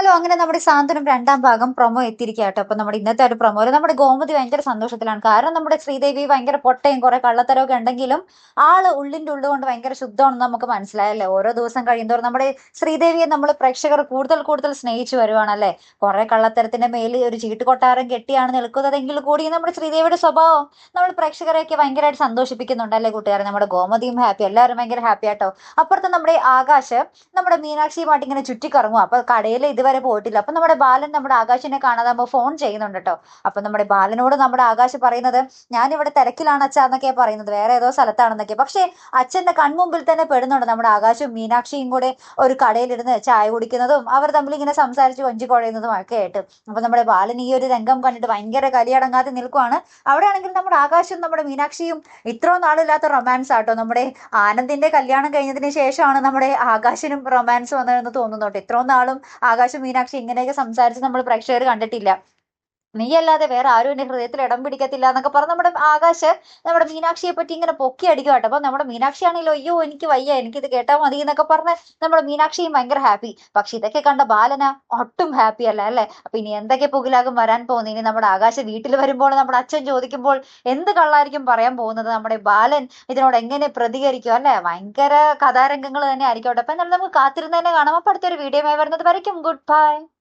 Hello, അങ്ങനെ നമ്മുടെ സാന്ത്വനം 2ാം ഭാഗം പ്രൊമോ എത്തിയിരിക്കുക കേട്ടോ. അപ്പൊ നമ്മുടെ ഇന്നത്തെ ഒരു പ്രൊമോയില് നമ്മുടെ ഗോമതി ഭയങ്കര സന്തോഷത്തിലാണ്. കാരണം നമ്മുടെ ശ്രീദേവി ഭയങ്കര പൊട്ടയും കുറെ കള്ളത്തരമൊക്കെ ഉണ്ടെങ്കിലും ആള് ഉള്ളിന്റെ ഉള്ളുകൊണ്ട് ഭയങ്കര ശുദ്ധമാണെന്ന് നമുക്ക് മനസ്സിലായല്ലേ. ഓരോ ദിവസം കഴിയുന്തോറും നമ്മുടെ ശ്രീദേവിയെ നമ്മൾ പ്രേക്ഷകർ കൂടുതൽ കൂടുതൽ സ്നേഹിച്ചു വരുവാണല്ലേ. കുറെ കള്ളത്തരത്തിന്റെ മേലിൽ ഒരു ചീട്ടുകൊട്ടാരം കെട്ടിയാണ് നിൽക്കുന്നതെങ്കിൽ കൂടി നമ്മുടെ ശ്രീദേവിയുടെ സ്വഭാവം നമ്മൾ പ്രേക്ഷകരെയൊക്കെ ഭയങ്കരമായിട്ട് സന്തോഷിപ്പിക്കുന്നുണ്ടല്ലേ കൂട്ടുകാരെ. നമ്മുടെ ഗോമതിയും ഹാപ്പി, എല്ലാവരും ഭയങ്കര ഹാപ്പി ആട്ടോ. അപ്പുറത്ത് നമ്മുടെ ആകാശ് നമ്മുടെ മീനാക്ഷിയുമായിട്ട് ഇങ്ങനെ ചുറ്റിക്കറങ്ങും. അപ്പൊ കടയിൽ ഇതുവരെ പോയിട്ടില്ല. അപ്പൊ നമ്മുടെ ബാലൻ നമ്മുടെ ആകാശിനെ കാണാതാകുമ്പോൾ ഫോൺ ചെയ്യുന്നുണ്ട് കേട്ടോ. അപ്പൊ നമ്മുടെ ബാലനോട് നമ്മുടെ ആകാശ് പറയുന്നത്, ഞാനിവിടെ തിരക്കിലാണ് അച്ഛാ എന്നൊക്കെയാ പറയുന്നത്, വേറെ ഏതോ സ്ഥലത്താണെന്നൊക്കെ. പക്ഷെ അച്ഛന്റെ കൺമുമ്പിൽ തന്നെ പെടുന്നുണ്ട് നമ്മുടെ ആകാശവും മീനാക്ഷിയും കൂടെ ഒരു കടയിലിരുന്ന് ചായ കുടിക്കുന്നതും അവർ തമ്മിൽ ഇങ്ങനെ സംസാരിച്ച് കൊഞ്ചി കുഴയുന്നതും ഒക്കെ ആയിട്ട്. അപ്പൊ നമ്മുടെ ബാലൻ ഈ ഒരു രംഗം കണ്ടിട്ട് ഭയങ്കര കലിയടങ്ങാതെ നിൽക്കുവാണ്. അവിടെയാണെങ്കിൽ നമ്മുടെ ആകാശവും നമ്മുടെ മീനാക്ഷിയും ഇത്രയും നാളില്ലാത്ത റൊമാൻസ് ആട്ടോ. നമ്മുടെ ആനന്ദിന്റെ കല്യാണം കഴിഞ്ഞതിന് ശേഷമാണ് നമ്മുടെ ആകാശിനും റൊമാൻസ് വന്നതെന്ന് തോന്നുന്നുണ്ട്. ഇത്രയും നാളും ആകാശം മീനാക്ഷി ഇങ്ങനെയൊക്കെ സംസാരിച്ച് നമ്മൾ പ്രേക്ഷകർ കണ്ടിട്ടില്ല. നീയല്ലാതെ വേറെ ആരും എന്റെ ഹൃദയത്തിൽ ഇടം പിടിക്കത്തില്ല എന്നൊക്കെ പറഞ്ഞ് നമ്മുടെ ആകാശ് നമ്മുടെ മീനാക്ഷിയെ പറ്റി ഇങ്ങനെ പൊക്കി അടിക്കുക കേട്ടോ. അപ്പൊ നമ്മുടെ മീനാക്ഷി ആണെങ്കിലോ, അയ്യോ എനിക്ക് വയ്യ, എനിക്കിത് കേട്ടാൽ മതി എന്നൊക്കെ പറഞ്ഞ് നമ്മുടെ മീനാക്ഷിയും ഭയങ്കര ഹാപ്പി. പക്ഷെ ഇതൊക്കെ കണ്ട ബാലന ഒട്ടും ഹാപ്പി അല്ല അല്ലെ. അപ്പൊ ഇനി എന്തൊക്കെ പുകിലാകും വരാൻ പോകുന്നത്. ഇനി നമ്മുടെ ആകാശ് വീട്ടിൽ വരുമ്പോൾ നമ്മുടെ അച്ഛൻ ചോദിക്കുമ്പോൾ എന്ത് കള്ളായിരിക്കും പറയാൻ പോകുന്നത്. നമ്മുടെ ബാലൻ ഇതിനോട് എങ്ങനെ പ്രതികരിക്കും അല്ലെ. ഭയങ്കര കഥാരംഗങ്ങൾ തന്നെ ആയിരിക്കും. അപ്പൊ എന്നാലും നമുക്ക് കാത്തിരുന്ന് തന്നെ കാണാം. അപ്പൊ അടുത്തൊരു വീഡിയോ വരുന്നത് വരയ്ക്കും. Good bye.